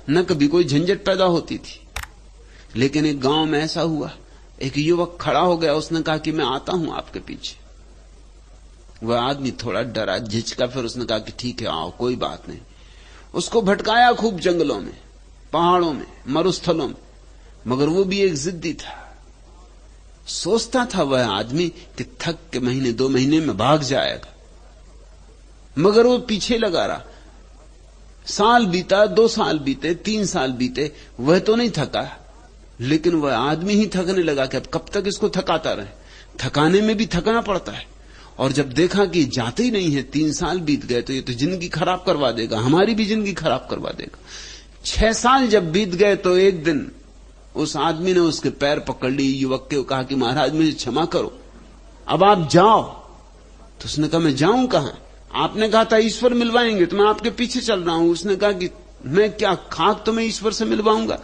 न कभी कोई झंझट पैदा होती थी। लेकिन एक गांव में ऐसा हुआ, एक युवक खड़ा हो गया, उसने कहा कि मैं आता हूं आपके पीछे। वह आदमी थोड़ा डरा, झिझका, फिर उसने कहा कि ठीक है आओ, कोई बात नहीं। उसको भटकाया खूब जंगलों में, पहाड़ों में, मरुस्थलों में, मगर वो भी एक जिद्दी था। सोचता था वह आदमी कि थक के महीने 2 महीने में भाग जाएगा, मगर वो पीछे लगा रहा। साल बीता, 2 साल बीते, 3 साल बीते, वह तो नहीं थका, लेकिन वह आदमी ही थकने लगा कि अब कब तक इसको थकाता रहे। थकाने में भी थकना पड़ता है। और जब देखा कि जाते ही नहीं है, 3 साल बीत गए, तो ये तो जिंदगी खराब करवा देगा, हमारी भी जिंदगी खराब करवा देगा। 6 साल जब बीत गए तो एक दिन उस आदमी ने उसके पैर पकड़ ली, युवक के, कहा कि महाराज मुझे क्षमा करो, अब आप जाओ। तो उसने कहा मैं जाऊं कहां? आपने कहा था ईश्वर मिलवाएंगे, तो मैं आपके पीछे चल रहा हूं। उसने कहा कि मैं क्या खाक तो मैं ईश्वर से मिलवाऊंगा?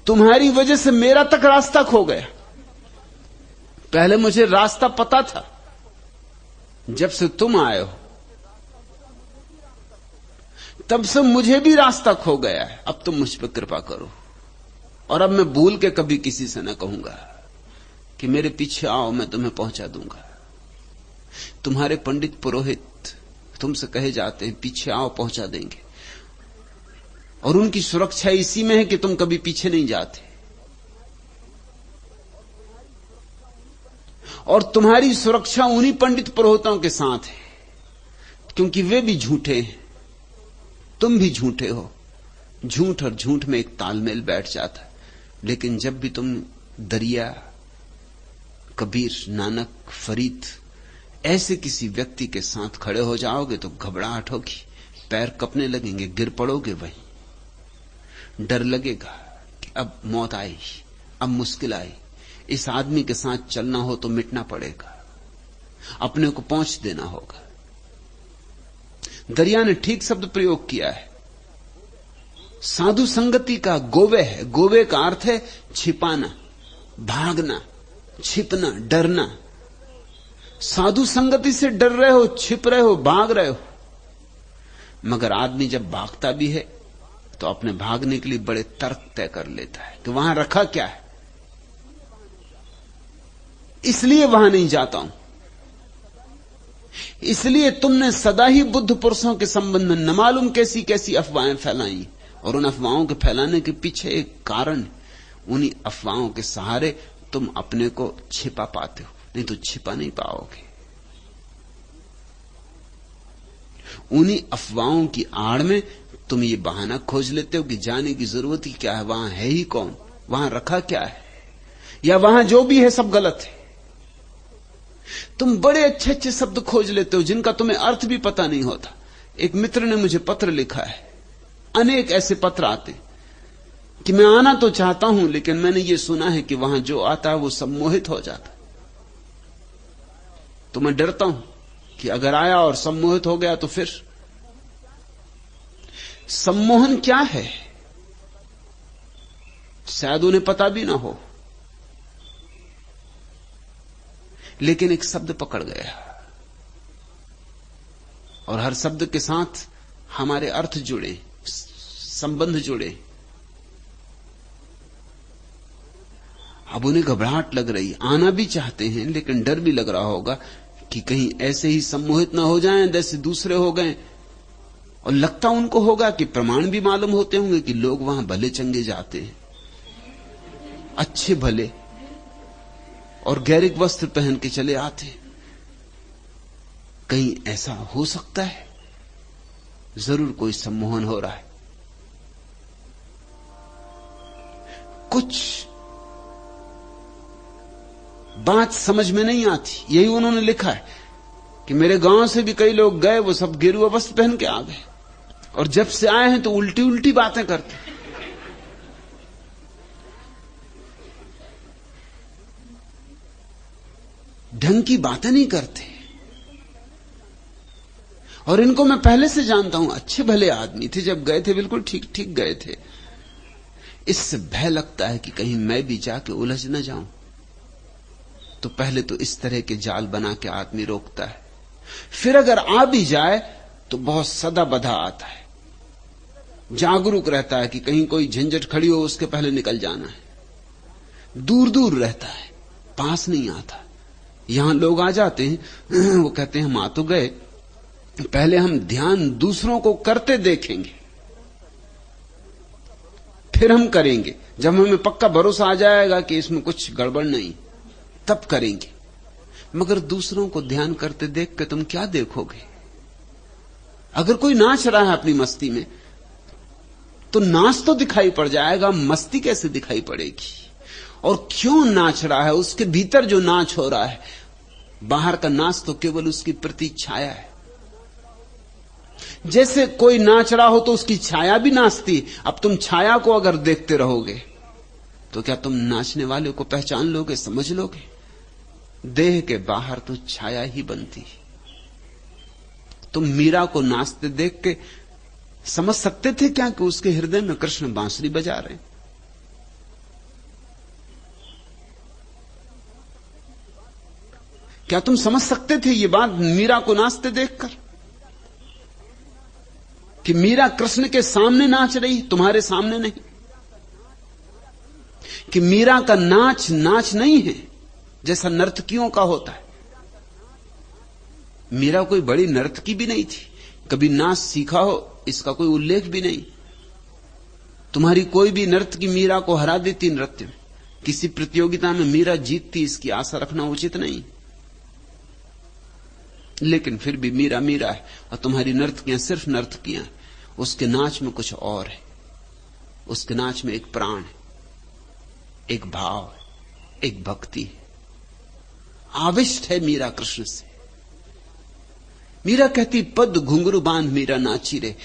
तुम्हारी वजह से मेरा तक रास्ता खो गया। पहले मुझे रास्ता पता था, जब से तुम आए हो तब से मुझे भी रास्ता खो गया है। अब तुम मुझ पर कृपा करो, और अब मैं भूल के कभी किसी से न कहूंगा कि मेरे पीछे आओ, मैं तुम्हें पहुंचा दूंगा। तुम्हारे पंडित पुरोहित तुमसे कहे जाते हैं पीछे आओ, पहुंचा देंगे, और उनकी सुरक्षा इसी में है कि तुम कभी पीछे नहीं जाते। और तुम्हारी सुरक्षा उन्हीं पंडित पुरोहितों के साथ है, क्योंकि वे भी झूठे हैं, तुम भी झूठे हो। झूठ और झूठ में एक तालमेल बैठ जाता है। लेकिन जब भी तुम दरिया, कबीर, नानक, फरीद ऐसे किसी व्यक्ति के साथ खड़े हो जाओगे तो घबराहट होगी, पैर कपने लगेंगे, गिर पड़ोगे, वहीं डर लगेगा कि अब मौत आई, अब मुश्किल आई। इस आदमी के साथ चलना हो तो मिटना पड़ेगा, अपने को पहुंच देना होगा। दरिया ने ठीक शब्द प्रयोग किया है। साधु संगति का गोवे है। गोवे का अर्थ है छिपाना, भागना, छिपना, डरना। साधु संगति से डर रहे हो, छिप रहे हो, भाग रहे हो। मगर आदमी जब भागता भी है तो अपने भागने के लिए बड़े तर्क तय कर लेता है कि वहां रखा क्या है, इसलिए वहां नहीं जाता हूं। इसलिए तुमने सदा ही बुद्ध पुरुषों के संबंध में न मालूम कैसी कैसी अफवाहें फैलाई, और उन अफवाहों के फैलाने के पीछे एक कारण, उन्हीं अफवाहों के सहारे तुम अपने को छिपा पाते हो, नहीं तो छिपा नहीं पाओगे। उन्हीं अफवाहों की आड़ में तुम ये बहाना खोज लेते हो कि जाने की जरूरत ही क्या है, वहां है ही कौन, वहां रखा क्या है, या वहां जो भी है सब गलत है। तुम बड़े अच्छे अच्छे शब्द खोज लेते हो जिनका तुम्हें अर्थ भी पता नहीं होता। एक मित्र ने मुझे पत्र लिखा है, अनेक ऐसे पत्र आते कि मैं आना तो चाहता हूं, लेकिन मैंने ये सुना है कि वहां जो आता है वो सम्मोहित हो जाता। तो मैं डरता हूं कि अगर आया और सम्मोहित हो गया तो फिर। सम्मोहन क्या है शायद उन्हें पता भी ना हो, लेकिन एक शब्द पकड़ गया, और हर शब्द के साथ हमारे अर्थ जुड़े, संबंध जुड़े। अब उन्हें घबराहट लग रही, आना भी चाहते हैं, लेकिन डर भी लग रहा होगा कि कहीं ऐसे ही सम्मोहित ना हो जाएं जैसे दूसरे हो गए। और लगता उनको होगा कि प्रमाण भी मालूम होते होंगे कि लोग वहां भले चंगे जाते हैं, अच्छे भले, और गैरिक वस्त्र पहन के चले आते। कहीं ऐसा हो सकता है, जरूर कोई सम्मोहन हो रहा है। कुछ बात समझ में नहीं आती। यही उन्होंने लिखा है कि मेरे गांव से भी कई लोग गए, वो सब गेरुआ वस्त्र पहन के आ गए, और जब से आए हैं तो उल्टी उल्टी बातें करते। ढंग की बातें नहीं करते। और इनको मैं पहले से जानता हूं, अच्छे भले आदमी थे, जब गए थे बिल्कुल ठीक ठीक गए थे। इससे भय लगता है कि कहीं मैं भी जाके उलझ न जाऊं। तो पहले तो इस तरह के जाल बना के आदमी रोकता है, फिर अगर आ भी जाए तो बहुत सदा बधा आता है। जागरूक रहता है कि कहीं कोई झंझट खड़ी हो उसके पहले निकल जाना है। दूर दूर रहता है, पास नहीं आता। यहां लोग आ जाते हैं, वो कहते हैं हम आ तो गए, पहले हम ध्यान दूसरों को करते देखेंगे, फिर हम करेंगे। जब हमें पक्का भरोसा आ जाएगा कि इसमें कुछ गड़बड़ नहीं, तब करेंगे। मगर दूसरों को ध्यान करते देख के तुम क्या देखोगे? अगर कोई नाच रहा है अपनी मस्ती में, तो नाच तो दिखाई पड़ जाएगा, मस्ती कैसे दिखाई पड़ेगी? और क्यों नाच रहा है? उसके भीतर जो नाच हो रहा है, बाहर का नाच तो केवल उसकी प्रति छाया है। जैसे कोई नाच रहा हो तो उसकी छाया भी नाचती। अब तुम छाया को अगर देखते रहोगे तो क्या तुम नाचने वाले को पहचान लोगे, समझ लोगे? देह के बाहर तो छाया ही बनती। तुम मीरा को नाचते देख के समझ सकते थे क्या कि उसके हृदय में कृष्ण बांसुरी बजा रहे हैं? क्या तुम समझ सकते थे ये बात मीरा को नाचते देखकर, कि मीरा कृष्ण के सामने नाच रही, तुम्हारे सामने नहीं? कि मीरा का नाच नाच नहीं है जैसा नर्तकियों का होता है। मीरा कोई बड़ी नर्तकी भी नहीं थी, कभी नाच सीखा हो इसका कोई उल्लेख भी नहीं। तुम्हारी कोई भी नर्तकी मीरा को हरा देती नृत्य में। किसी प्रतियोगिता में मीरा जीतती इसकी आशा रखना उचित नहीं। लेकिन फिर भी मीरा मीरा है, और तुम्हारी नर्तकियां सिर्फ नर्तकियां। उसके नाच में कुछ और है। उसके नाच में एक प्राण है, एक भाव है, एक भक्ति है। आविष्ट है मीरा कृष्ण से। मीरा कहती, पद घुंघरू बांध मीरा नाची रे।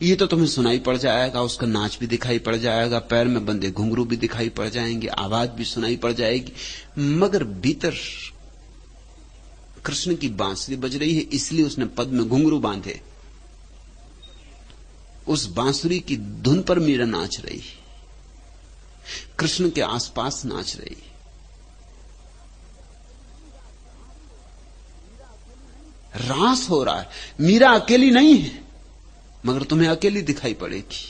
ये तो तुम्हें सुनाई पड़ जाएगा, उसका नाच भी दिखाई पड़ जाएगा, पैर में बंधे घुंघरू भी दिखाई पड़ जाएंगे, आवाज भी सुनाई पड़ जाएगी, मगर भीतर कृष्ण की बांसुरी बज रही है। इसलिए उसने पद में घुंघरू बांधे। उस बांसुरी की धुन पर मीरा नाच रही, कृष्ण के आसपास नाच रही। रास हो रहा है। मीरा अकेली नहीं है, मगर तुम्हें अकेली दिखाई पड़ेगी।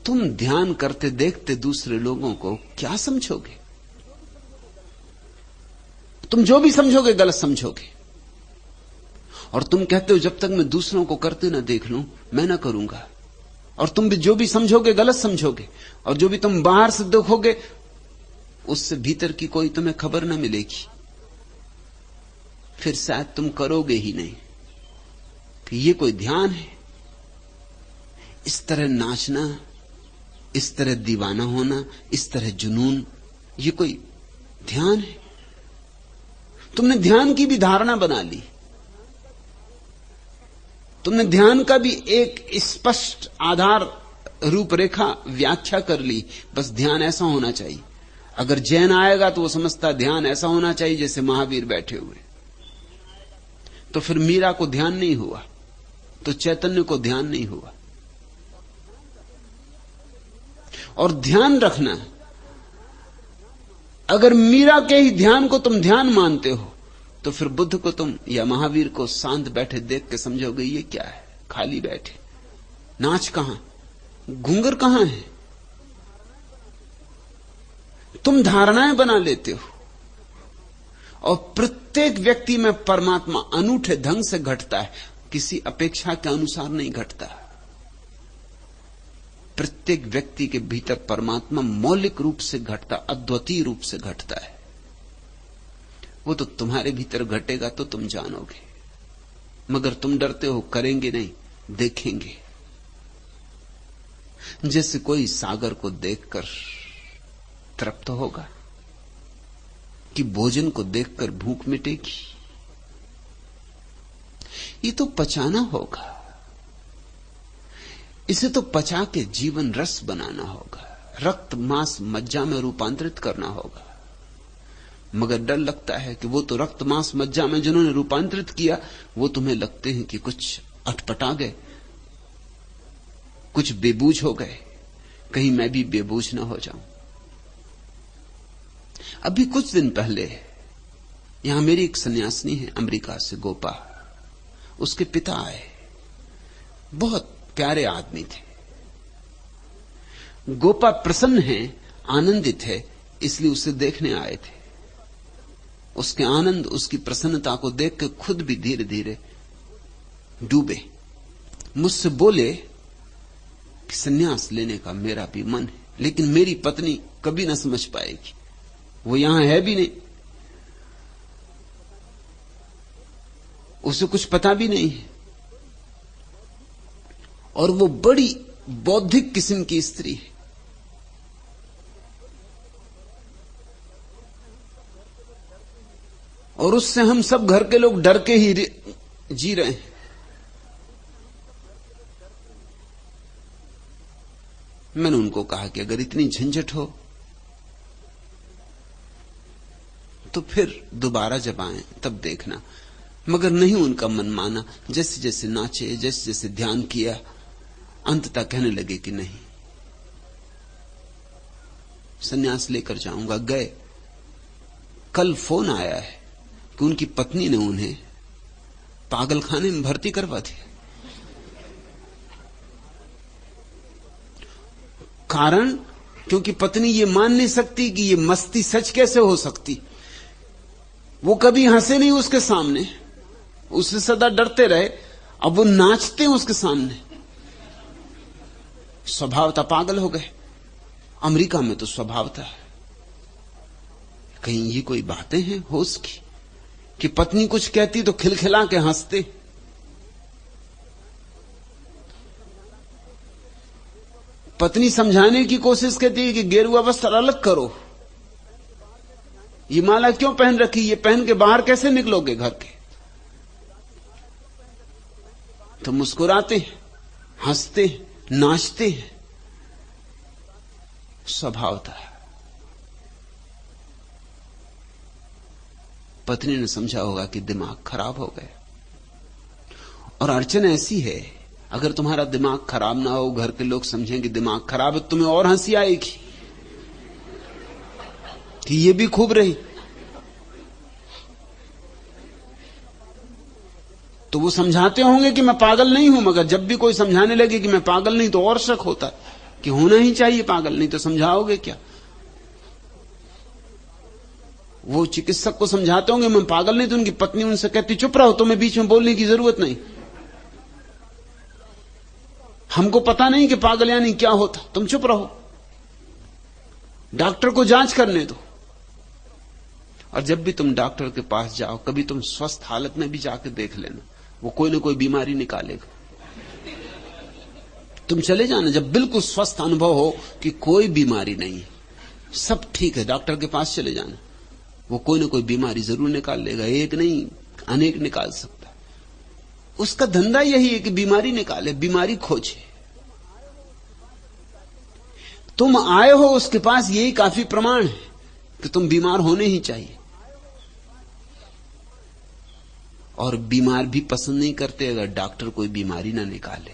तुम ध्यान करते देखते दूसरे लोगों को क्या समझोगे? तुम जो भी समझोगे गलत समझोगे। और तुम कहते हो जब तक मैं दूसरों को करते ना देख लूं मैं ना करूंगा। और तुम भी जो भी समझोगे गलत समझोगे। और जो भी तुम बाहर से देखोगे उससे भीतर की कोई तुम्हें खबर ना मिलेगी। फिर शायद तुम करोगे ही नहीं। कि ये कोई ध्यान है? इस तरह नाचना, इस तरह दीवाना होना, इस तरह जुनून, ये कोई ध्यान है? तुमने ध्यान की भी धारणा बना ली। तुमने ध्यान का भी एक स्पष्ट आधार, रूपरेखा, व्याख्या कर ली। बस ध्यान ऐसा होना चाहिए। अगर जैन आएगा तो वो समझता ध्यान ऐसा होना चाहिए जैसे महावीर बैठे हुए। तो फिर मीरा को ध्यान नहीं हुआ, तो चैतन्य को ध्यान नहीं हुआ। और ध्यान रखना, अगर मीरा के ही ध्यान को तुम ध्यान मानते हो तो फिर बुद्ध को तुम या महावीर को शांत बैठे देख के समझोगे ये क्या है, खाली बैठे। नाच कहां, घूंगर कहां है? तुम धारणाएं बना लेते हो। और प्रत्येक व्यक्ति में परमात्मा अनूठे ढंग से घटता है, किसी अपेक्षा के अनुसार नहीं घटता। प्रत्येक व्यक्ति के भीतर परमात्मा मौलिक रूप से घटता, अद्वितीय रूप से घटता है। वो तो तुम्हारे भीतर घटेगा तो तुम जानोगे। मगर तुम डरते हो, करेंगे नहीं, देखेंगे। जैसे कोई सागर को देखकर तृप्त होगा कि भोजन को देखकर भूख मिटेगी। ये तो पचाना होगा, इसे तो पचा के जीवन रस बनाना होगा, रक्त मांस मज्जा में रूपांतरित करना होगा। मगर डर लगता है कि वो तो रक्त मांस मज्जा में जिन्होंने रूपांतरित किया वो तुम्हें लगते हैं कि कुछ अटपटा गए, कुछ बेबूझ हो गए, कहीं मैं भी बेबूझ ना हो जाऊं। अभी कुछ दिन पहले यहां मेरी एक सन्यासिनी है अमेरिका से, गोपा। उसके पिता आए, बहुत प्यारे आदमी थे। गोपा प्रसन्न है, आनंदित है, इसलिए उसे देखने आए थे। उसके आनंद, उसकी प्रसन्नता को देख के खुद भी धीरे धीरे डूबे। मुझसे बोले कि संन्यास लेने का मेरा भी मन है, लेकिन मेरी पत्नी कभी ना समझ पाएगी, वो यहां है भी नहीं, उसे कुछ पता भी नहीं है, और वो बड़ी बौद्धिक किस्म की स्त्री है। और उससे हम सब घर के लोग डर के ही जी रहे हैं। मैंने उनको कहा कि अगर इतनी झंझट हो तो फिर दोबारा जब आए तब देखना। मगर नहीं, उनका मन माना। जैसे जैसे नाचे, जैसे जैसे ध्यान किया, अंततः कहने लगे कि नहीं, संन्यास लेकर जाऊंगा। गए। कल फोन आया है कि उनकी पत्नी ने उन्हें पागलखाने में भर्ती करवा दिया। कारण, क्योंकि पत्नी ये मान नहीं सकती कि ये मस्ती सच कैसे हो सकती। वो कभी हंसे नहीं उसके सामने, उससे सदा डरते रहे। अब वो नाचते हैं उसके सामने, स्वभावतः पागल हो गए। अमेरिका में तो स्वभावतः, कहीं ये कोई बातें हैं होश की कि पत्नी कुछ कहती तो खिलखिला के हंसते। पत्नी समझाने की कोशिश करती है कि गेरुआ वस्त्र अलग करो, ये माला क्यों पहन रखी, ये पहन के बाहर कैसे निकलोगे घर के। तो मुस्कुराते हैं, हंसते हैं, नाचते हैं, स्वभाव था। पत्नी ने समझा होगा कि दिमाग खराब हो गया। और अड़चन ऐसी है, अगर तुम्हारा दिमाग खराब ना हो, घर के लोग समझें कि दिमाग खराब है, तुम्हें और हंसी आएगी कि ये भी खूब रही। तो वो समझाते होंगे कि मैं पागल नहीं हूं, मगर जब भी कोई समझाने लगे कि मैं पागल नहीं, तो और शक होता कि होना ही चाहिए पागल, नहीं तो समझाओगे क्या। वो चिकित्सक को समझाते होंगे मैं पागल नहीं, तो उनकी पत्नी उनसे कहती चुप रहो, तुम्हें बीच में बोलने की जरूरत नहीं, हमको पता नहीं कि पागल यानी क्या होता, तुम चुप रहो, डॉक्टर को जांच करने दो। और जब भी तुम डॉक्टर के पास जाओ, कभी तुम स्वस्थ हालत में भी जाकर देख लेना, वो कोई ना कोई बीमारी निकालेगा। तुम चले जाना जब बिल्कुल स्वस्थ अनुभव हो कि कोई बीमारी नहीं है, सब ठीक है, डॉक्टर के पास चले जाना, वो कोई ना कोई बीमारी जरूर निकाल लेगा। एक नहीं, अनेक निकाल सकता है। उसका धंधा यही है कि बीमारी निकाले, बीमारी खोजे। तुम आए हो उसके पास, यही काफी प्रमाण है कि तुम बीमार होने ही चाहिए। और बीमार भी पसंद नहीं करते अगर डॉक्टर कोई बीमारी ना निकाले।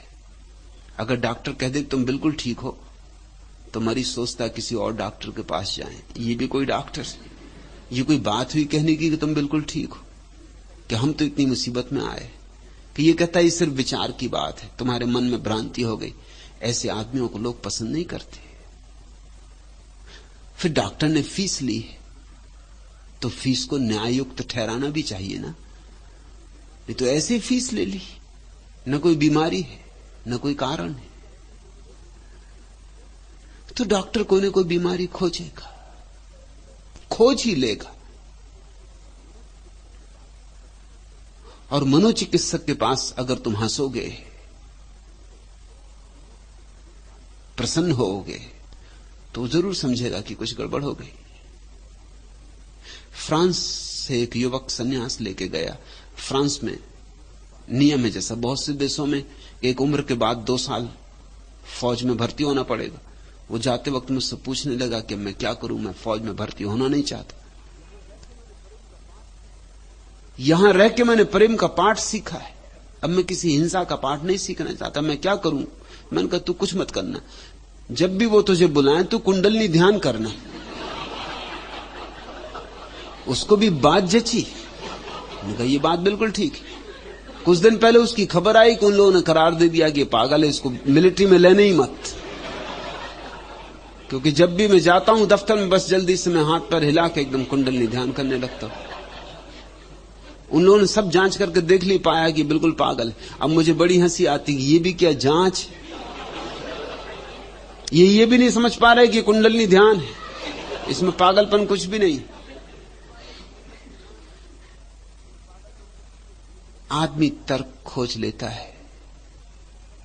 अगर डॉक्टर कह दे तुम बिल्कुल ठीक हो, तो मरीज सोचता किसी और डॉक्टर के पास जाएं। ये भी कोई डॉक्टर, ये कोई बात हुई कहने की कि तुम बिल्कुल ठीक हो, कि हम तो इतनी मुसीबत में आए। कि ये कहता है ये सिर्फ विचार की बात है, तुम्हारे मन में भ्रांति हो गई। ऐसे आदमियों को लोग पसंद नहीं करते। फिर डॉक्टर ने फीस ली है, तो फीस को न्याययुक्त ठहराना भी चाहिए ना। नहीं तो ऐसे फीस ले ली, न कोई बीमारी है न कोई कारण है। तो डॉक्टर कोई ना कोई बीमारी खोजेगा, खोज ही लेगा। और मनोचिकित्सक के पास अगर तुम हंसोगे, प्रसन्न होगे, तो जरूर समझेगा कि कुछ गड़बड़ हो गई। फ्रांस से एक युवक सन्यास लेके गया। फ्रांस में नियम है, जैसा बहुत से देशों में, एक उम्र के बाद 2 साल फौज में भर्ती होना पड़ेगा। वो जाते वक्त मुझसे पूछने लगा कि मैं क्या करूं, मैं फौज में भर्ती होना नहीं चाहता। यहां रह के मैंने प्रेम का पाठ सीखा है, अब मैं किसी हिंसा का पाठ नहीं सीखना चाहता, मैं क्या करूं। मैंने कहा तू कुछ मत करना, जब भी वो तुझे बुलाएं तू कुंडलनी ध्यान करना। उसको भी बात जची। मैंने कहा ये बात बिल्कुल ठीक है। कुछ दिन पहले उसकी खबर आई कि उन लोगों ने करार दे दिया कि पागल है, इसको मिलिट्री में लेने ही मत। क्योंकि जब भी मैं जाता हूं दफ्तर में, बस जल्दी से मैं हाथ पर हिला के एकदम कुंडली ध्यान करने लगता हूं। उन लोगों ने सब जांच करके देख ली, पाया कि बिल्कुल पागल है। अब मुझे बड़ी हंसी आती कि ये भी क्या जांच, ये भी नहीं समझ पा रहे कि कुंडली ध्यान है, इसमें पागलपन कुछ भी नहीं। आदमी तर्क खोज लेता है,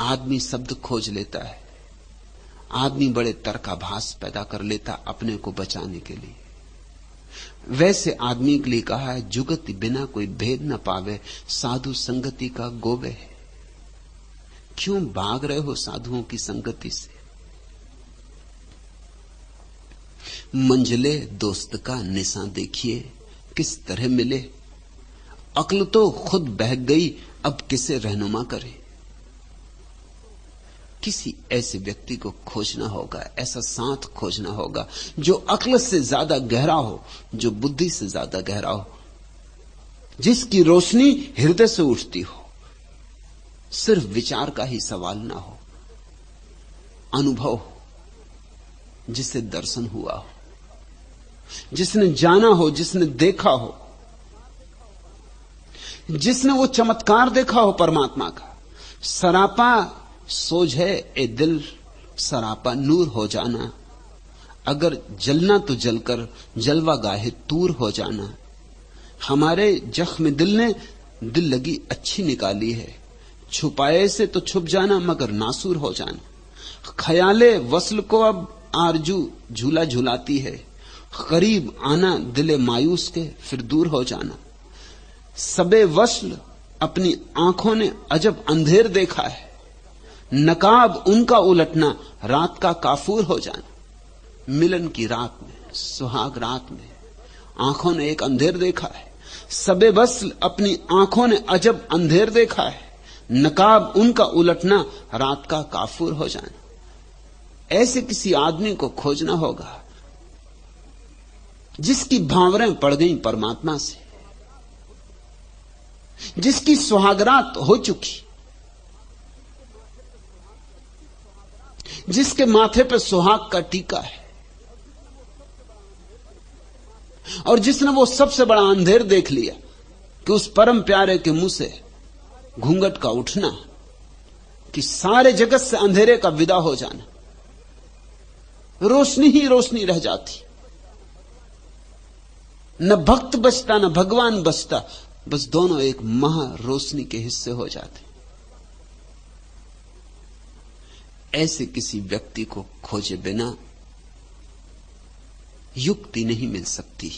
आदमी शब्द खोज लेता है, आदमी बड़े तर्काभास पैदा कर लेता अपने को बचाने के लिए। वैसे आदमी के लिए कहा है, जुगति बिना कोई भेद न पावे, साधु संगति का गोबे है। क्यों भाग रहे हो साधुओं की संगति से? मंजिले दोस्त का निशान देखिए किस तरह मिले, अक्ल तो खुद बहक गई अब किसे रहनुमा करे। किसी ऐसे व्यक्ति को खोजना होगा, ऐसा साथ खोजना होगा जो अक्ल से ज्यादा गहरा हो, जो बुद्धि से ज्यादा गहरा हो, जिसकी रोशनी हृदय से उठती हो, सिर्फ विचार का ही सवाल ना हो, अनुभव हो, जिसे दर्शन हुआ हो, जिसने जाना हो, जिसने देखा हो, जिसने वो चमत्कार देखा हो परमात्मा का। सरापा सोझ है ए दिल, सरापा नूर हो जाना, अगर जलना तो जलकर जलवा गाहे तूर हो जाना। हमारे जख्म दिल ने दिल लगी अच्छी निकाली है, छुपाए से तो छुप जाना मगर नासूर हो जाना। ख्याले वस्ल को अब आरजू झूला झुलाती है, करीब आना दिले मायूस के फिर दूर हो जाना। सबे वस्ल अपनी आंखों ने अजब अंधेर देखा है, नकाब उनका उलटना रात का काफूर हो जाना। मिलन की रात में, सुहाग रात में आंखों ने एक अंधेर देखा है, सबे वस्ल अपनी आंखों ने अजब अंधेर देखा है, नकाब उनका उलटना रात का काफूर हो जाना। ऐसे किसी आदमी को खोजना होगा जिसकी भावरें पड़ गईं परमात्मा से, जिसकी सुहागरात हो चुकी, जिसके माथे पे सुहाग का टीका है, और जिसने वो सबसे बड़ा अंधेर देख लिया कि उस परम प्यारे के मुंह से घूंघट का उठना, कि सारे जगत से अंधेरे का विदा हो जाना, रोशनी ही रोशनी रह जाती, न भक्त बचता न भगवान बचता, बस दोनों एक महा रोशनी के हिस्से हो जाते। ऐसे किसी व्यक्ति को खोजे बिना युक्ति नहीं मिल सकती।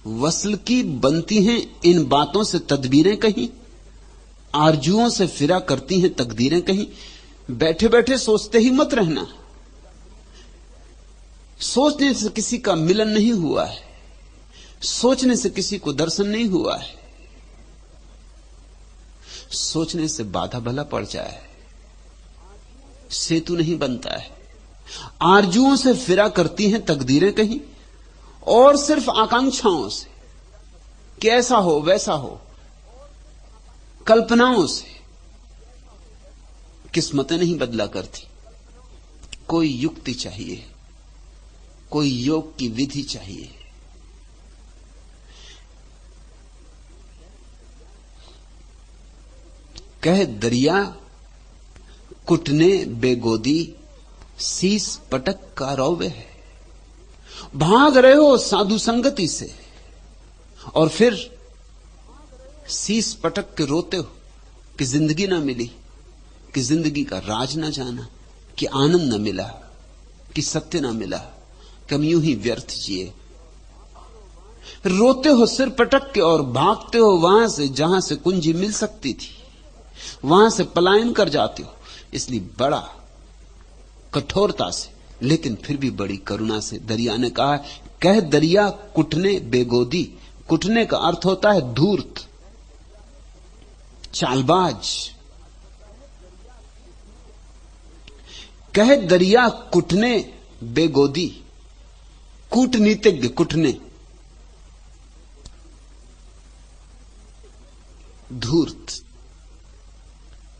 वसल की बनती हैं इन बातों से तदबीरें कहीं, आरजुओं से फिरा करती हैं तकदीरें कहीं। बैठे बैठे सोचते ही मत रहना, सोचने से किसी का मिलन नहीं हुआ है, सोचने से किसी को दर्शन नहीं हुआ है, सोचने से बाधा भला पड़ जाए, सेतु नहीं बनता है। आरजुओं से फिरा करती हैं तकदीरें कहीं, और सिर्फ आकांक्षाओं से कि ऐसा हो वैसा हो, कल्पनाओं से किस्मतें नहीं बदला करती। कोई युक्ति चाहिए, कोई योग की विधि चाहिए। कह दरिया कुटने बेगोदी, शीस पटक का रौवे है। भाग रहे हो साधु संगति से और फिर शीस पटक के रोते हो कि जिंदगी ना मिली, कि जिंदगी का राज ना जाना, कि आनंद ना मिला, कि सत्य ना मिला, कि हम यूं ही व्यर्थ जिए। रोते हो सिर पटक के और भागते हो वहां से जहां से कुंजी मिल सकती थी, वहां से पलायन कर जाते हो। इसलिए बड़ा कठोरता से लेकिन फिर भी बड़ी करुणा से दरिया ने कहा, कह दरिया कुटने बेगोदी। कुटने का अर्थ होता है धूर्त, चालबाज। कह दरिया कुटने बेगोदी, कूटनीतिज्ञ कुटने। धूर्त,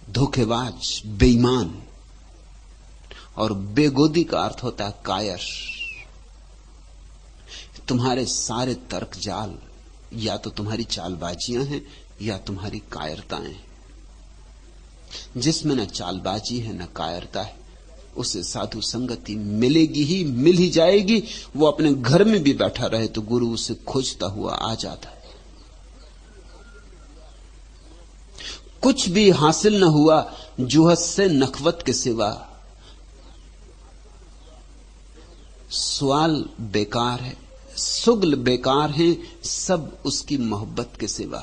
धोखेबाज, बेईमान। और बेगोदी का अर्थ होता है कायर। तुम्हारे सारे तर्क जाल या तो तुम्हारी चालबाजियां हैं या तुम्हारी कायरताएं। जिसमें न चालबाजी है न कायरता है, उसे साधु संगति मिलेगी ही, मिल ही जाएगी। वो अपने घर में भी बैठा रहे तो गुरु उसे खोजता हुआ आ जाता है। कुछ भी हासिल न हुआ जुहद से नखवत के सिवा, सवाल बेकार है, सुगल बेकार है, सब उसकी मोहब्बत के सिवा।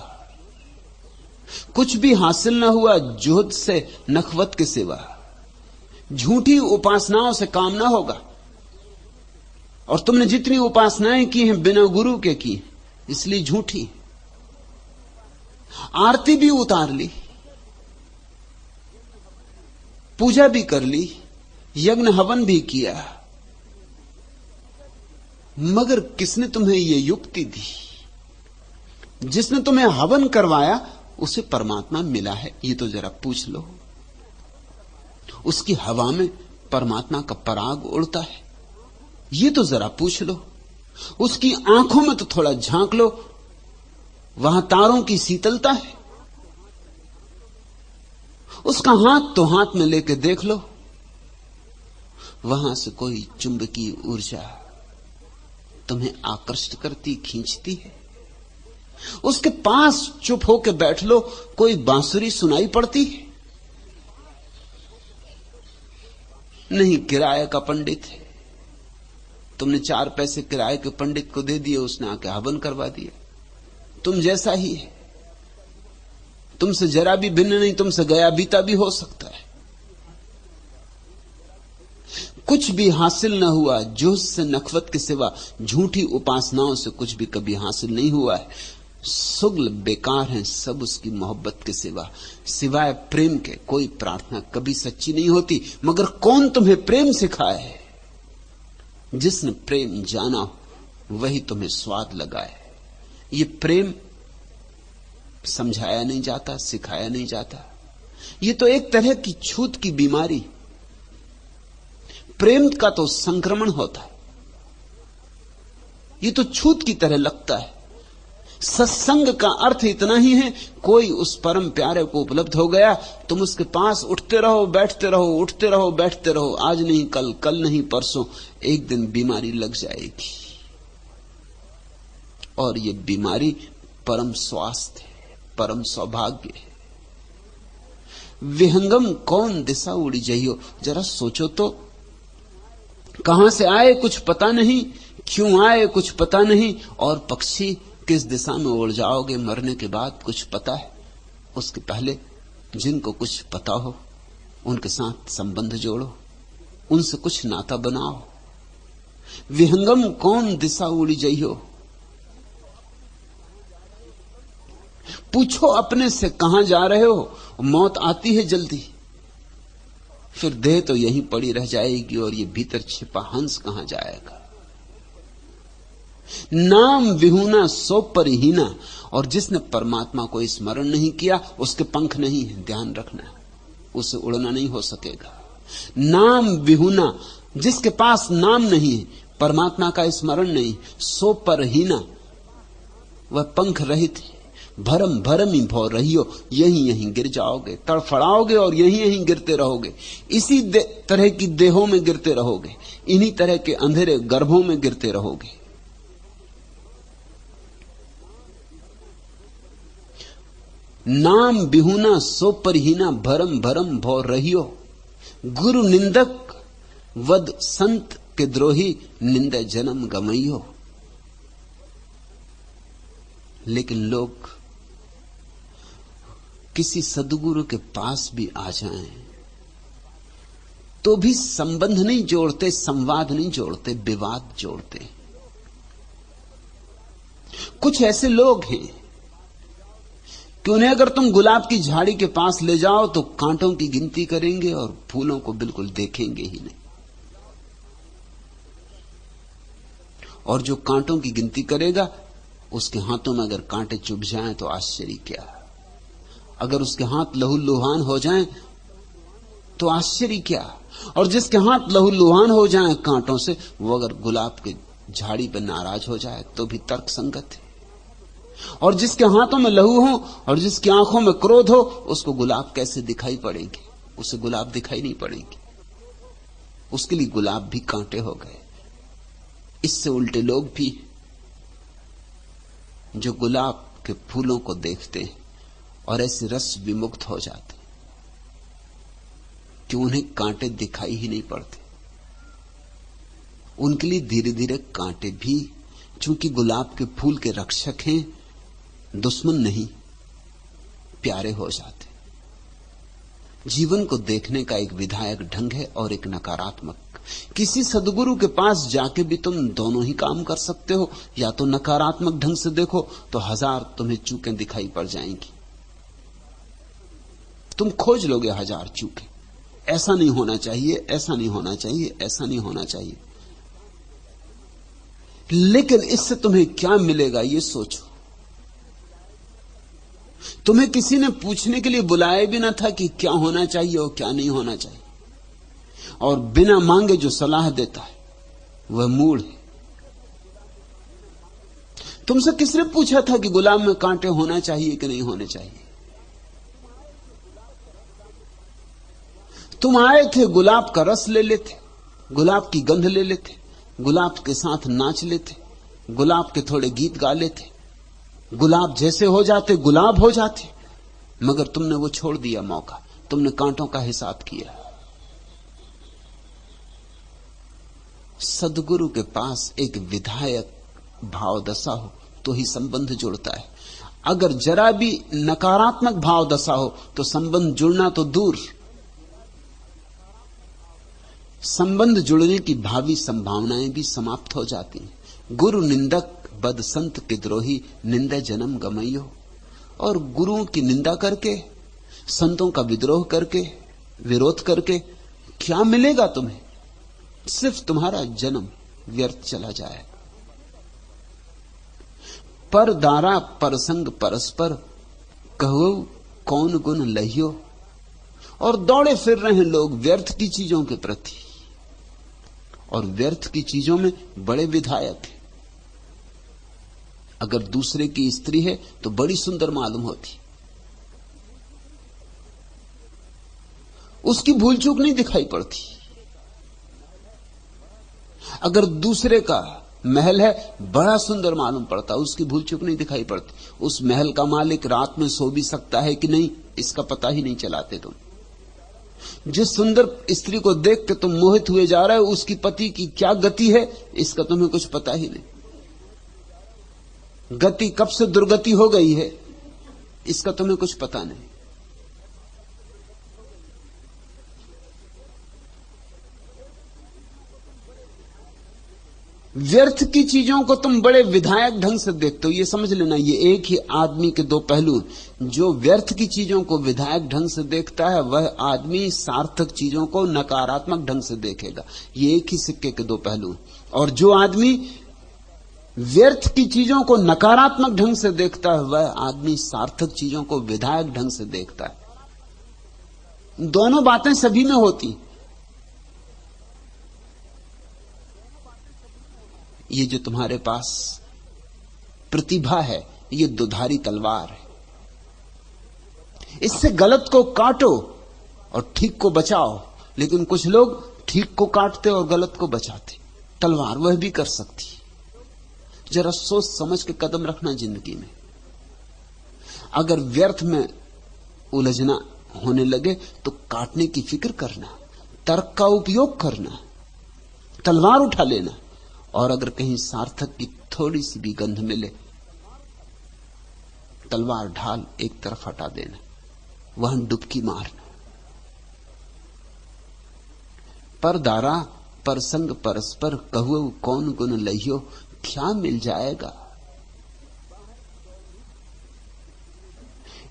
कुछ भी हासिल न हुआ जुहद से नखवत के सिवा, झूठी उपासनाओं से काम ना होगा। और तुमने जितनी उपासनाएं की हैं बिना गुरु के की, इसलिए झूठी। आरती भी उतार ली, पूजा भी कर ली, यज्ञ हवन भी किया, मगर किसने तुम्हें यह युक्ति दी? जिसने तुम्हें हवन करवाया उसे परमात्मा मिला है, ये तो जरा पूछ लो। उसकी हवा में परमात्मा का पराग उड़ता है, ये तो जरा पूछ लो। उसकी आंखों में तो थोड़ा झांक लो, वहां तारों की शीतलता है। उसका हाथ तो हाथ में लेके देख लो, वहां से कोई चुंबकीय ऊर्जा तुम्हें आकर्षित करती, खींचती है। उसके पास चुप होकर बैठ लो, कोई बांसुरी सुनाई पड़ती है? नहीं, किराए का पंडित है, तुमने 4 पैसे किराए के पंडित को दे दिए, उसने आके हवन करवा दिया। तुम जैसा ही है, तुमसे जरा भी भिन्न नहीं, तुमसे गया बीता भी हो सकता है। कुछ भी हासिल न हुआ जुहद से नखवत के सिवा, झूठी उपासनाओं से कुछ भी कभी हासिल नहीं हुआ है। सुगल बेकार हैं सब उसकी मोहब्बत के सिवा। सिवाय प्रेम के कोई प्रार्थना कभी सच्ची नहीं होती। मगर कौन तुम्हें प्रेम सिखाए? जिसने प्रेम जाना हो वही तुम्हें स्वाद लगाए। ये प्रेम समझाया नहीं जाता, सिखाया नहीं जाता। ये तो एक तरह की छूत की बीमारी। प्रेम का तो संक्रमण होता है, ये तो छूत की तरह लगता है। सत्संग का अर्थ इतना ही है, कोई उस परम प्यारे को उपलब्ध हो गया, तुम उसके पास उठते रहो, बैठते रहो, उठते रहो, बैठते रहो। आज नहीं कल, कल नहीं परसों, एक दिन बीमारी लग जाएगी। और ये बीमारी परम स्वास्थ्य है, परम सौभाग्य है। विहंगम कौन दिशा उड़ी जइयो, जरा सोचो तो। कहां से आए कुछ पता नहीं, क्यों आए कुछ पता नहीं, और पक्षी किस दिशा में उड़ जाओगे मरने के बाद कुछ पता है? उसके पहले जिनको कुछ पता हो उनके साथ संबंध जोड़ो, उनसे कुछ नाता बनाओ। विहंगम कौन दिशा उड़ी जइयो, पूछो अपने से कहां जा रहे हो। मौत आती है जल्दी, फिर देह तो यहीं पड़ी रह जाएगी, और ये भीतर छिपा हंस कहां जाएगा? नाम विहूना सो परिहीना, और जिसने परमात्मा को स्मरण नहीं किया उसके पंख नहीं है, ध्यान रखना, उसे उड़ना नहीं हो सकेगा। नाम विहूना, जिसके पास नाम नहीं है, परमात्मा का स्मरण नहीं, सो परहीना, वह पंख रहित है। भरम भरम ही भौ रहियो, यहीं यहीं गिर जाओगे, तड़फड़ाओगे और यहीं यहीं गिरते रहोगे। इसी तरह की देहों में गिरते रहोगे, इन्हीं तरह के अंधेरे गर्भों में गिरते रहोगे। नाम बिहुना सो परहीना, भरम भरम भौ रहियो। गुरु निंदक वद संत के द्रोही, निंदा जन्म गमइयो। लेकिन लोग किसी सदगुरु के पास भी आ जाएं तो भी संबंध नहीं जोड़ते, संवाद नहीं जोड़ते, विवाद जोड़ते। कुछ ऐसे लोग हैं कि उन्हें अगर तुम गुलाब की झाड़ी के पास ले जाओ तो कांटों की गिनती करेंगे और फूलों को बिल्कुल देखेंगे ही नहीं। और जो कांटों की गिनती करेगा उसके हाथों में अगर कांटे चुभ जाएं तो आश्चर्य क्या। अगर उसके हाथ लहूलुहान हो जाएं तो आश्चर्य क्या, और जिसके हाथ लहूलुहान हो जाएं कांटों से, वो अगर गुलाब के झाड़ी पर नाराज हो जाए तो भी तर्क संगत है। और जिसके हाथों में लहू हो और जिसकी आंखों में क्रोध हो, उसको गुलाब कैसे दिखाई पड़ेंगे? उसे गुलाब दिखाई नहीं पड़ेंगे, उसके लिए गुलाब भी कांटे हो गए। इससे उल्टे लोग भी जो गुलाब के फूलों को देखते हैं और ऐसे रस विमुक्त हो जाते कि उन्हें कांटे दिखाई ही नहीं पड़ते। उनके लिए धीरे धीरे कांटे भी, चूंकि गुलाब के फूल के रक्षक हैं, दुश्मन नहीं, प्यारे हो जाते। जीवन को देखने का एक विधायक ढंग है और एक नकारात्मक। किसी सद्गुरु के पास जाके भी तुम दोनों ही काम कर सकते हो। या तो नकारात्मक ढंग से देखो तो 1000 तुम्हें चूकें दिखाई पड़ जाएंगी, तुम खोज लोगे 1000 चूकें। ऐसा नहीं होना चाहिए, ऐसा नहीं होना चाहिए, ऐसा नहीं होना चाहिए। लेकिन इससे तुम्हें क्या मिलेगा ये सोचो। तुम्हें किसी ने पूछने के लिए बुलाया भी ना था कि क्या होना चाहिए और क्या नहीं होना चाहिए, और बिना मांगे जो सलाह देता है वह मूढ़ है। तुमसे किसने पूछा था कि गुलाब में कांटे होना चाहिए कि नहीं होने चाहिए? तुम आए थे गुलाब का रस ले लेते, गुलाब की गंध ले लेते, गुलाब के साथ नाच लेते, गुलाब के थोड़े गीत गा लेते, गुलाब जैसे हो जाते गुलाब हो जाते। मगर तुमने वो छोड़ दिया मौका, तुमने कांटों का हिसाब किया। सद्गुरु के पास एक विधायक भाव दशा हो तो ही संबंध जुड़ता है। अगर जरा भी नकारात्मक भाव दशा हो तो संबंध जुड़ना तो दूर, संबंध जुड़ने की भावी संभावनाएं भी समाप्त हो जाती हैं। गुरु निंदक बद संत के द्रोही, निंदा जन्म गमइयो। और गुरुओं की निंदा करके, संतों का विद्रोह करके, विरोध करके क्या मिलेगा तुम्हें? सिर्फ तुम्हारा जन्म व्यर्थ चला जाए। पर दारा परसंग परस्पर, कहो कौन गुण लहियो। और दौड़े फिर रहे हैं लोग व्यर्थ की चीजों के प्रति, और व्यर्थ की चीजों में बड़े विधायक हैं। अगर दूसरे की स्त्री है तो बड़ी सुंदर मालूम होती, उसकी भूल चूक नहीं दिखाई पड़ती। अगर दूसरे का महल है, बड़ा सुंदर मालूम पड़ता, उसकी भूल चूक नहीं दिखाई पड़ती। उस महल का मालिक रात में सो भी सकता है कि नहीं, इसका पता ही नहीं चलाते तुम। जिस सुंदर स्त्री को देख के तुम मोहित हुए जा रहे हो, उसकी पति की क्या गति है, इसका तुम्हें कुछ पता ही नहीं। गति कब से दुर्गति हो गई है, इसका तुम्हें कुछ पता नहीं। व्यर्थ की चीजों को तुम बड़े विधायक ढंग से देखते हो। ये समझ लेना, ये एक ही आदमी के दो पहलू। जो व्यर्थ की चीजों को विधायक ढंग से देखता है, वह आदमी सार्थक चीजों को नकारात्मक ढंग से देखेगा। ये एक ही सिक्के के दो पहलू। और जो आदमी व्यर्थ की चीजों को नकारात्मक ढंग से देखता है, वह आदमी सार्थक चीजों को विधायक ढंग से देखता है। दोनों बातें सभी में होती। ये जो तुम्हारे पास प्रतिभा है, ये दुधारी तलवार है। इससे गलत को काटो और ठीक को बचाओ। लेकिन कुछ लोग ठीक को काटते और गलत को बचाते। तलवार वह भी कर सकती। जरा सोच समझ के कदम रखना जिंदगी में। अगर व्यर्थ में उलझना होने लगे तो काटने की फिक्र करना, तर्क का उपयोग करना, तलवार उठा लेना। और अगर कहीं सार्थक की थोड़ी सी भी गंध मिले, तलवार ढाल एक तरफ हटा देना, वहां डुबकी मारना। पर दारा परसंग परस्पर, कहो कौन गुण लहियो। क्या मिल जाएगा?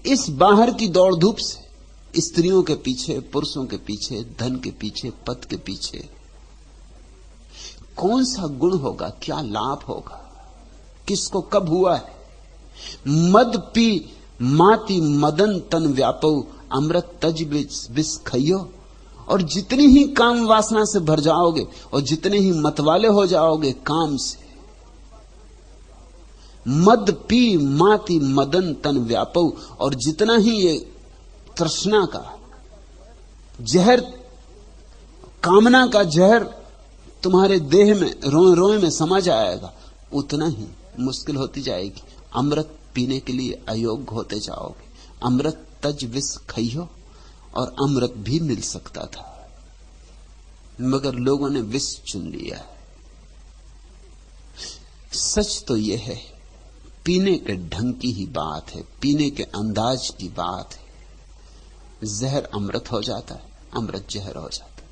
इस बाहर की दौड़ धूप से, स्त्रियों के पीछे, पुरुषों के पीछे, धन के पीछे, पद के पीछे कौन सा गुण होगा, क्या लाभ होगा, किसको कब हुआ है? मद पी माती मदन तन व्यापऊ अमृत तज विष खइयो। और जितनी ही काम वासना से भर जाओगे और जितने ही मतवाले हो जाओगे काम से, मद पी माती मदन तन व्यापऊ, और जितना ही ये तृष्णा का जहर, कामना का जहर तुम्हारे देह में रोए रोए में समा जाएगा, उतना ही मुश्किल होती जाएगी। अमृत पीने के लिए अयोग्य होते जाओगे। अमृत तज विष खइयो, और अमृत भी मिल सकता था, मगर लोगों ने विष चुन लिया है। सच तो यह है, पीने के ढंग की ही बात है, पीने के अंदाज की बात है। जहर अमृत हो जाता है, अमृत जहर हो जाता है।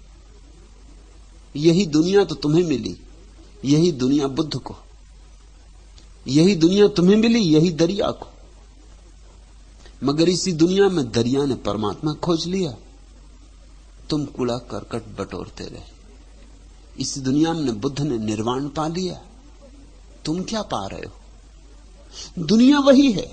यही दुनिया तो तुम्हें मिली, यही दुनिया बुद्ध को, यही दुनिया तुम्हें मिली, यही दरिया को। मगर इसी दुनिया में दरिया ने परमात्मा खोज लिया, तुम कूड़ा करकट बटोरते रहे। इसी दुनिया में बुद्ध ने निर्वाण पा लिया, तुम क्या पा रहे हो? दुनिया वही है।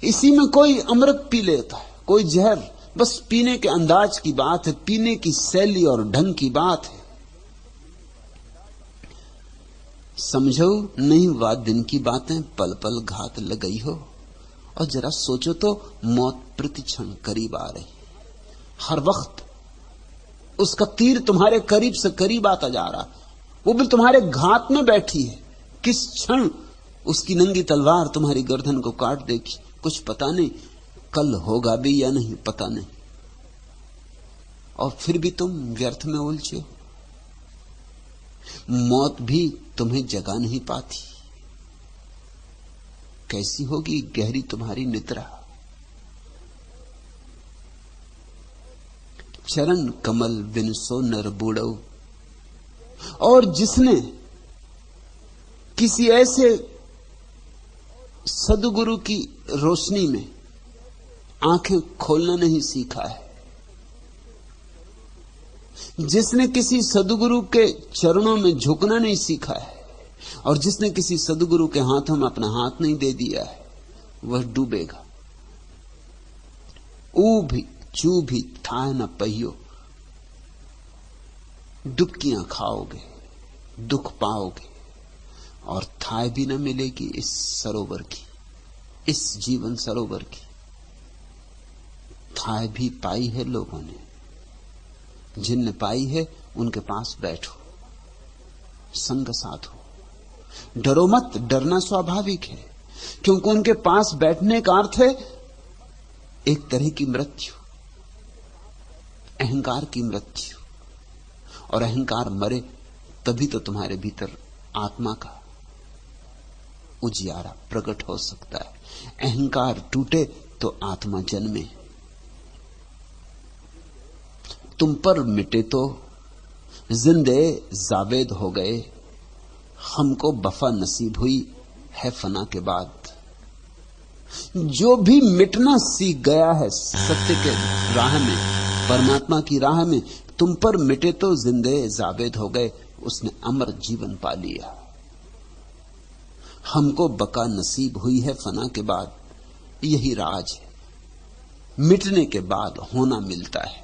इसी में कोई अमृत पी लेता है, कोई जहर। बस पीने के अंदाज की बात है, पीने की शैली और ढंग की बात है। समझो नहीं वा दिन की बातें, पल पल घात लगई हो। और जरा सोचो तो, मौत प्रतिक्षण करीब आ रही, हर वक्त उसका तीर तुम्हारे करीब से करीब आता जा रहा, वो भी तुम्हारे घात में बैठी है। किस क्षण उसकी नंगी तलवार तुम्हारी गर्दन को काट देगी, कुछ पता नहीं। कल होगा भी या नहीं पता नहीं, और फिर भी तुम व्यर्थ में उलझे हो। मौत भी तुम्हें जगा नहीं पाती। कैसी होगी गहरी तुम्हारी निद्रा। चरण कमल बिन सो नर बूढ़ऊ। और जिसने किसी ऐसे सदगुरु की रोशनी में आंखें खोलना नहीं सीखा है, जिसने किसी सदगुरु के चरणों में झुकना नहीं सीखा है, और जिसने किसी सदगुरु के हाथों में अपना हाथ नहीं दे दिया है, वह डूबेगा। ऊ भी चू भी था न पहियो। डुबकियां खाओगे, दुख पाओगे, और थाय भी न मिलेगी इस सरोवर की, इस जीवन सरोवर की। थाय भी पाई है लोगों ने, जिनने पाई है उनके पास बैठो, संग साधो। डरो मत, डरना स्वाभाविक है, क्योंकि उनके पास बैठने का अर्थ है एक तरह की मृत्यु, अहंकार की मृत्यु। और अहंकार मरे तभी तो तुम्हारे भीतर आत्मा का उजियारा प्रकट हो सकता है। अहंकार टूटे तो आत्मा जन्मे। तुम पर मिटे तो जिंदे जावेद हो गए, हमको वफा नसीब हुई है फना के बाद। जो भी मिटना सीख गया है सत्य के राह में, परमात्मा की राह में, तुम पर मिटे तो जिंदे जावेद हो गए, उसने अमर जीवन पा लिया। हमको बका नसीब हुई है फना के बाद, यही राज है। मिटने के बाद होना मिलता है,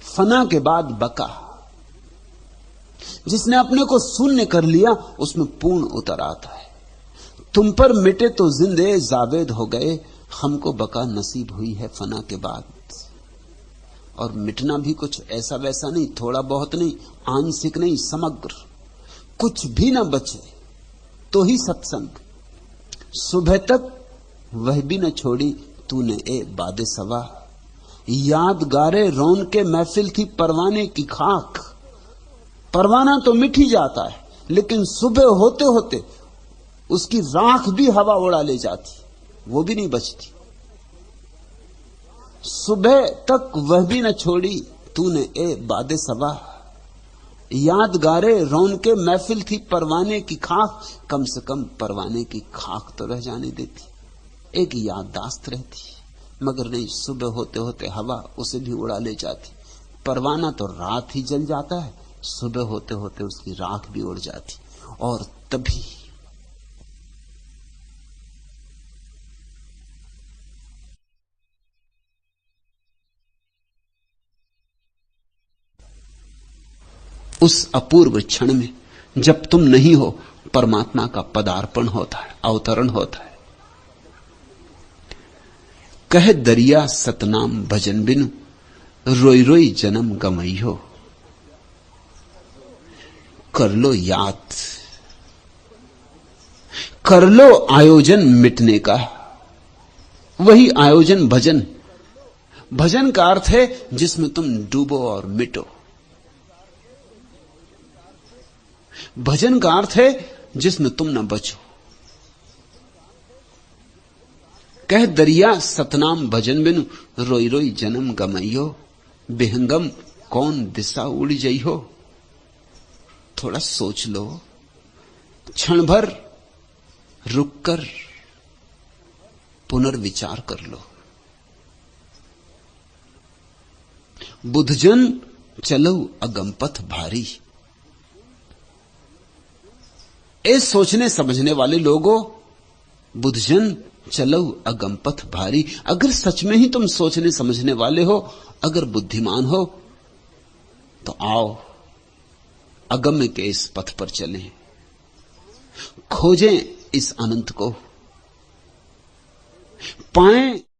फना के बाद बका। जिसने अपने को शून्य कर लिया उसमें पूर्ण उतर आता है। तुम पर मिटे तो जिंदे जावेद हो गए, हमको बका नसीब हुई है फना के बाद। और मिटना भी कुछ ऐसा वैसा नहीं, थोड़ा बहुत नहीं, आंशिक नहीं, समग्र। कुछ भी ना बचे तो ही सत्संग। सुबह तक वह भी न छोड़ी तूने ए बादे सवा। यादगारे रौन के महफिल थी परवाने की खाक। परवाना तो मिट ही जाता है, लेकिन सुबह होते होते उसकी राख भी हवा उड़ा ले जाती, वो भी नहीं बचती। सुबह तक वह भी न छोड़ी तूने ए बादे सबा। यादगारे रौन के महफिल थी परवाने की खाक। कम से कम परवाने की खाक तो रह जाने देती, एक याददाश्त रहती। मगर नहीं, सुबह होते होते हवा उसे भी उड़ा ले जाती। परवाना तो रात ही जल जाता है, सुबह होते होते उसकी राख भी उड़ जाती। और तभी उस अपूर्व क्षण में जब तुम नहीं हो, परमात्मा का पदार्पण होता है, अवतरण होता है। कह दरिया सतनाम भजन बिनु, रोई रोई जन्म गमइयो। कर लो याद, कर लो आयोजन मिटने का। वही आयोजन भजन। भजन का अर्थ है जिसमें तुम डूबो और मिटो। भजन का अर्थ है जिसमें तुम न बचो। कह दरिया सतनाम भजन बिनु, रोई रोई जन्म गमइयो। बेहंगम कौन दिशा उड़ जई हो। थोड़ा सोच लो, क्षण भर रुककर पुनर्विचार कर लो। बुद्धजन चलो अगम पथ भारी। ए सोचने समझने वाले लोगों, बुद्धजन चलो अगम पथ भारी। अगर सच में ही तुम सोचने समझने वाले हो, अगर बुद्धिमान हो, तो आओ अगम्य के इस पथ पर चलें, खोजें इस अनंत को, पाएं